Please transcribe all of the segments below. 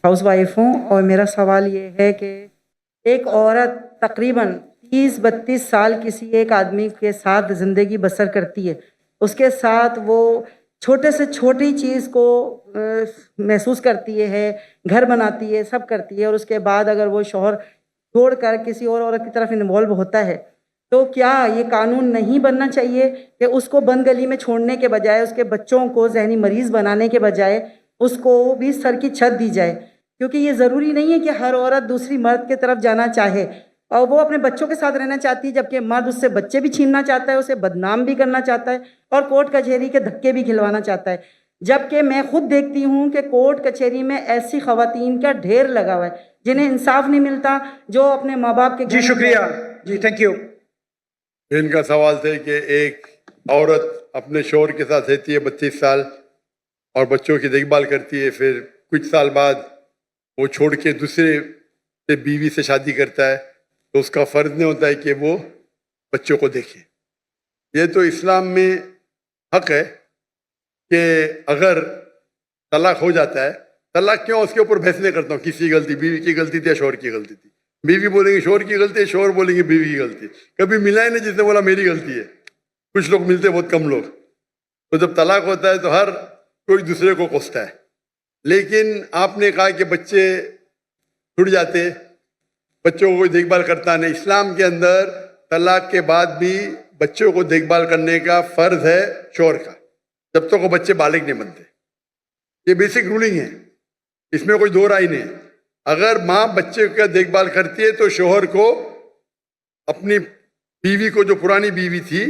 House wife हूँ और मेरा सवाल ये है कि एक औरत तकरीबन 30-32 साल किसी एक आदमी के साथ ज़िंदगी बसर करती है, उसके साथ वो छोटे से छोटी चीज़ को महसूस करती है, घर बनाती है, सब करती है, और उसके बाद अगर वो शौहर छोड़कर किसी और औरत की तरफ इन्वॉल्व होता है तो क्या ये कानून नहीं बनना चाहिए कि उसको बंद गली में छोड़ने के बजाय, उसके बच्चों को जहनी मरीज़ बनाने के बजाय उसको भी सर की छत दी जाए? क्योंकि ये ज़रूरी नहीं है कि हर औरत दूसरी मर्द की तरफ जाना चाहे, और वो अपने बच्चों के साथ रहना चाहती है, जबकि मर्द उससे बच्चे भी छीनना चाहता है, उसे बदनाम भी करना चाहता है और कोर्ट कचहरी के धक्के भी खिलवाना चाहता है। जबकि मैं खुद देखती हूँ कि कोर्ट कचहरी में ऐसी ख़वातीन का ढेर लगा हुआ है जिन्हें इंसाफ नहीं मिलता, जो अपने माँ बाप के जी शुक्रिया जी, थैंक यू। इनका सवाल था कि एक औरत अपने शौहर के साथ रहती है 32 साल और बच्चों की देखभाल करती है, फिर कुछ साल बाद वो छोड़ के दूसरे से बीवी से शादी करता है, तो उसका फ़र्ज नहीं होता है कि वो बच्चों को देखे। ये तो इस्लाम में हक है कि अगर तलाक हो जाता है, तलाक क्यों, उसके ऊपर बहस नहीं करता हूँ, किसी गलती, बीवी की गलती थी या शौहर की गलती थी। बीवी बोलेंगे शौहर की गलती है, शौहर बोलेंगे बीवी की गलती है। कभी मिला ही नहीं जिसने बोला मेरी गलती है। कुछ लोग मिलते, बहुत कम लोग। तो जब तलाक होता है तो हर कोई दूसरे को कोसता है। लेकिन आपने कहा कि बच्चे छूट जाते, बच्चों को कोई देखभाल करता नहीं। इस्लाम के अंदर तलाक के बाद भी बच्चों को देखभाल करने का फ़र्ज है शौहर का, जब तक वो बच्चे बालिग नहीं बनते। ये बेसिक रूलिंग है, इसमें कोई दो राय नहीं है। अगर माँ बच्चे का देखभाल करती है तो शौहर को अपनी बीवी को, जो पुरानी बीवी थी,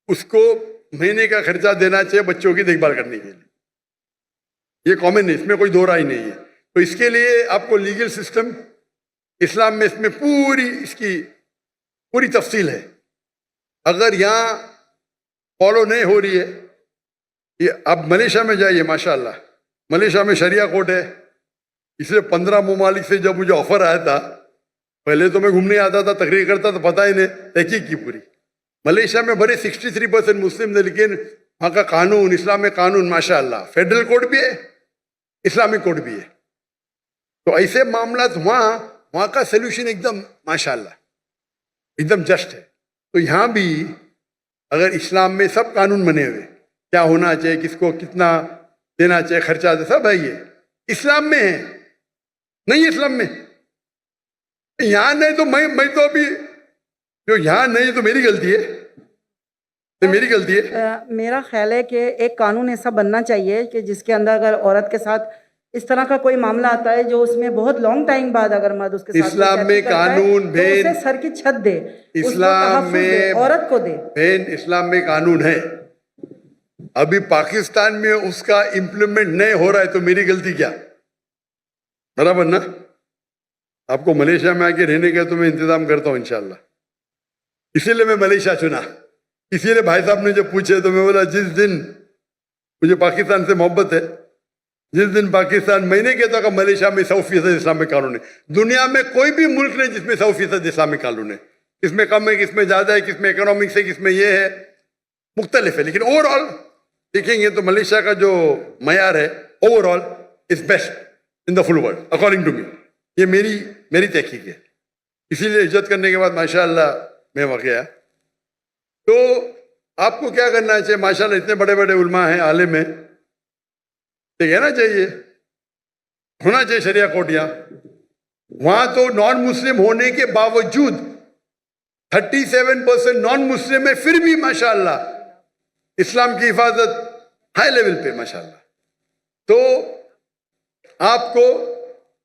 उसको महीने का खर्चा देना चाहिए बच्चों की देखभाल करने के लिए। ये कॉमन है, इसमें कोई दो राय नहीं है। तो इसके लिए आपको लीगल सिस्टम इस्लाम में, इसमें इसकी पूरी तफसील है। अगर यहाँ फॉलो नहीं हो रही है, ये आप मलेशिया में जाइए, माशाल्लाह मलेशिया में शरिया कोर्ट है। इसलिए 15 ममालिक से जब मुझे ऑफर आया था, पहले तो मैं घूमने आता था, तकरीर करता तो पता ही नहीं, तहकीक की पूरी। मलेशिया में भरे 63% मुस्लिम थे, लेकिन वहाँ का कानून, इस्लामिक कानून माशाल्लाह, फेडरल कोर्ट भी है, इस्लामिक कोर्ट भी है। तो ऐसे मामला वहाँ का सोल्यूशन एकदम माशाल्लाह एकदम जस्ट है। तो यहाँ भी अगर इस्लाम में सब कानून बने हुए, क्या होना चाहिए, किसको कितना देना चाहिए, खर्चा, सब है, ये इस्लाम में है। नहीं इस्लाम में, यहाँ नहीं तो मैं तो अभी जो यहाँ नहीं तो मेरी गलती है, तो मेरी गलती है। मेरा ख्याल है कि एक कानून ऐसा बनना चाहिए कि जिसके अंदर अगर औरत के साथ इस तरह का कोई मामला आता है जो उसमें बहुत लॉन्ग टाइम बाद अगर मर्द उसके साथ इस्लाम में कानून तो उसे सर की छत दे, इस्लाम में औरत को दे। बहन, इस्लाम में कानून है, अभी पाकिस्तान में उसका इम्प्लीमेंट नहीं हो रहा है, तो मेरी गलती क्या? बराबर ना? आपको मलेशिया में आके रहने का तो मैं इंतजाम करता हूँ इंशाल्लाह। इसीलिए मैं मलेशिया चुना। इसीलिए भाई साहब ने जब पूछे तो मैं बोला जिस दिन मुझे पाकिस्तान से मोहब्बत है, जिस दिन पाकिस्तान, मैंने कहता कि मलेशिया में 100% इस्लामिक कानून है। दुनिया में कोई भी मुल्क नहीं जिसमें 100% इस्लामिक कानून है। किसमें कम है, किसमें ज्यादा है, किसमें इकोनॉमिक्स है, किसमें ये है, मुख्तलिफ है। लेकिन ओवरऑल देखेंगे तो मलेशिया का जो मयार है overall is best in the full world according to me. ये मेरी तहकीक है। इसीलिए इज्जत करने के बाद माशाअल्लाह मैं वहाँ गया। तो आपको क्या करना चाहिए? माशाअल्लाह इतने बड़े बड़े उलमा हैं, आलिम हैं, तो कहना चाहिए, होना चाहिए शरिया कोर्ट यहाँ। वहाँ तो नॉन मुस्लिम होने के बावजूद 37% नॉन मुस्लिम है, फिर भी माशाअल्लाह इस्लाम की हिफाजत हाई लेवल पे माशाअल्लाह। तो आपको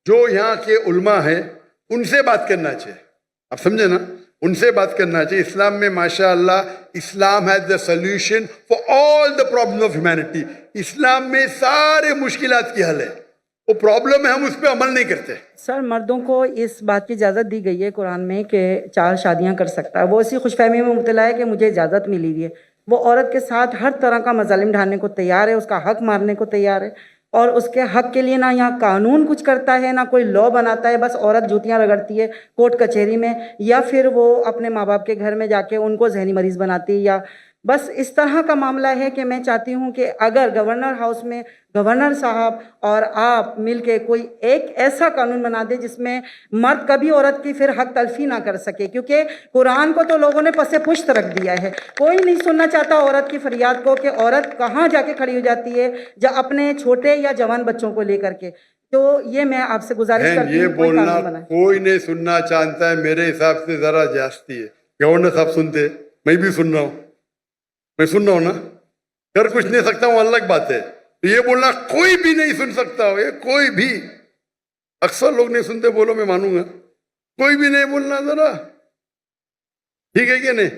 जो यहाँ के उलमा हैं उनसे बात करना चाहिए, आप समझे ना, उनसे बात करना चाहिए। इस्लाम में माशाअल्लाह, Islam has the solution for all the problem of humanity. Islam में सारे मुश्किलात की हल है। वो प्रॉब्लम है, हम उस पर अमल नहीं करते। सर, मर्दों को इस बात की इजाज़त दी गई है कुरान में कि 4 शादियां कर सकता है। वो इसी खुशफहमी में मुब्तला है कि मुझे इजाज़त मिली हुई है। वो औरत के साथ हर तरह का मज़ालिम ढाने को तैयार है, उसका हक मारने को तैयार है, और उसके हक के लिए ना यहाँ कानून कुछ करता है, ना कोई लॉ बनाता है। बस औरत जूतियाँ रगड़ती है कोर्ट कचहरी में, या फिर वो अपने माँ बाप के घर में जाके उनको जहनी मरीज़ बनाती है, या بس اس طرح کا معاملہ ہے کہ میں چاہتی ہوں کہ اگر گورنر ہاؤس میں گورنر صاحب اور آپ مل کے کوئی ایک ایسا قانون بنا دے جس میں مرد کبھی عورت کی پھر حق تلفی نہ کر سکے، کیونکہ قرآن کو تو لوگوں نے پس پشت رکھ دیا ہے، کوئی نہیں سننا چاہتا عورت کی فریاد کو کہ عورت کہاں جا کے کھڑی ہو جاتی ہے اپنے چھوٹے یا جوان بچوں کو لے کر کے۔ تو یہ میں آپ سے گزارش کرتی یہ ہوں کوئی بولنا قانون بنائے۔ کوئی نہیں سننا چاہتا ہے، میرے حساب سے ذرا جاستی ہے۔ گورنر صاحب سنتے، میں بھی سن رہا ہوں، میں سن رہا ہوں نا، کر کچھ نہیں سکتا ہوں، الگ بات ہے۔ یہ بولنا کوئی بھی نہیں سن سکتا ہو، یہ کوئی بھی، اکثر لوگ نہیں سنتے، بولو میں مانوں گا، کوئی بھی نہیں بولنا ذرا، ٹھیک ہے کہ نہیں؟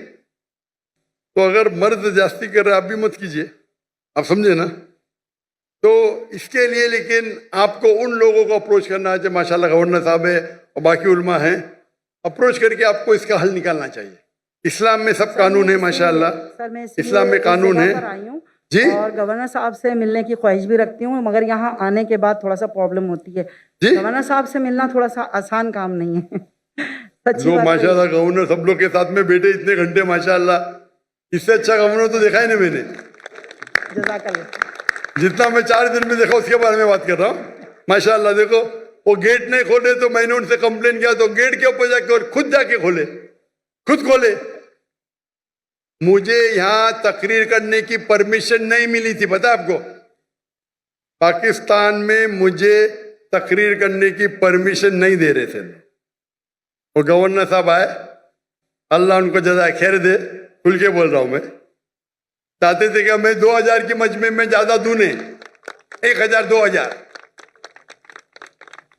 تو اگر مرد جاستی کر رہے آپ بھی مت کیجئے، آپ سمجھے نا؟ تو اس کے لیے لیکن آپ کو ان لوگوں کو اپروچ کرنا ہے، ماشاءاللہ گورنر صاحب ہے اور باقی علماء ہیں، اپروچ کر کے آپ کو اس کا حل نکالنا چاہیے۔ اسلام میں سب قانون ہے ماشاءاللہ، سر میں اسلام میں قانون ہے جی، اور گورنر صاحب سے ملنے کی خواہش بھی رکھتی ہوں، مگر یہاں آنے کے بعد تھوڑا سا پرابلم ہوتی ہے۔ جی گورنر صاحب سے ملنا تھوڑا سا آسان کام نہیں ہے، سچی جو بات ہے۔ ماشاءاللہ گورنر سب لوگ کے ساتھ میں بیٹھے اتنے گھنٹے، ماشاءاللہ اس سے اچھا گورنر تو دیکھا ہی نہیں میں نے، جزاک اللہ۔ جتنا میں 4 دن میں دیکھا اس کے بارے میں بات کر رہا ہوں۔ ماشاءاللہ دیکھو، وہ گیٹ نہیں کھولے تو میں نے ان سے کمپلین کیا تو گیٹ کے اوپر جا کے اور خود جا کے کھولے، خود کھولے۔ مجھے یہاں تقریر کرنے کی پرمیشن نہیں ملی تھی، پتہ آپ کو؟ پاکستان میں مجھے تقریر کرنے کی پرمیشن نہیں دے رہے تھے۔ وہ گورنر صاحب آئے، اللہ ان کو جزائے خیر دے، کھل کے بول رہا ہوں میں، چاہتے تھے کہ میں 2000 کی مجمع میں زیادہ دوں نہیں، 1000 2000،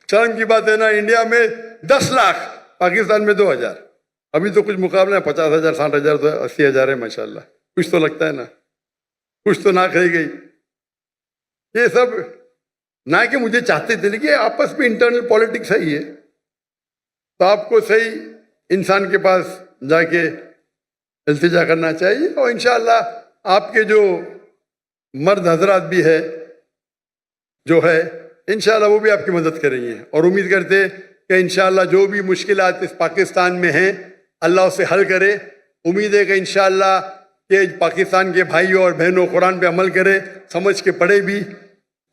شرم کی بات ہے نا، انڈیا میں 10 لاکھ، پاکستان میں 2000، ابھی تو کچھ مقابلہ ہے، 50,000 60,000 تو 80,000 ہے ماشاءاللہ، کچھ تو لگتا ہے نا، کچھ تو ناک رہ گئی۔ یہ سب نہ کہ مجھے چاہتے تھے، لیکن آپس میں انٹرنل پالیٹکس ہے، یہ تو آپ کو صحیح انسان کے پاس جا کے التجا کرنا چاہیے، اور انشاءاللہ آپ کے جو مرد حضرات بھی ہے جو ہے، انشاءاللہ وہ بھی آپ کی مدد کریں گے، اور امید کرتے کہ انشاءاللہ جو بھی مشکلات اس پاکستان میں ہیں اللہ اسے حل کرے۔ امید ہے کہ انشاءاللہ کہ پاکستان کے بھائیوں اور بہنوں قرآن پہ عمل کرے، سمجھ کے پڑھے بھی،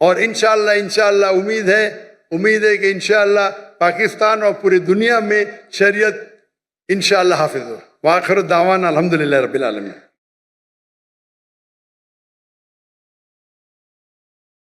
اور انشاءاللہ امید ہے کہ انشاءاللہ پاکستان اور پوری دنیا میں شریعت انشاءاللہ حافظ ہو۔ وآخر دعوانا الحمدللہ رب العالمین۔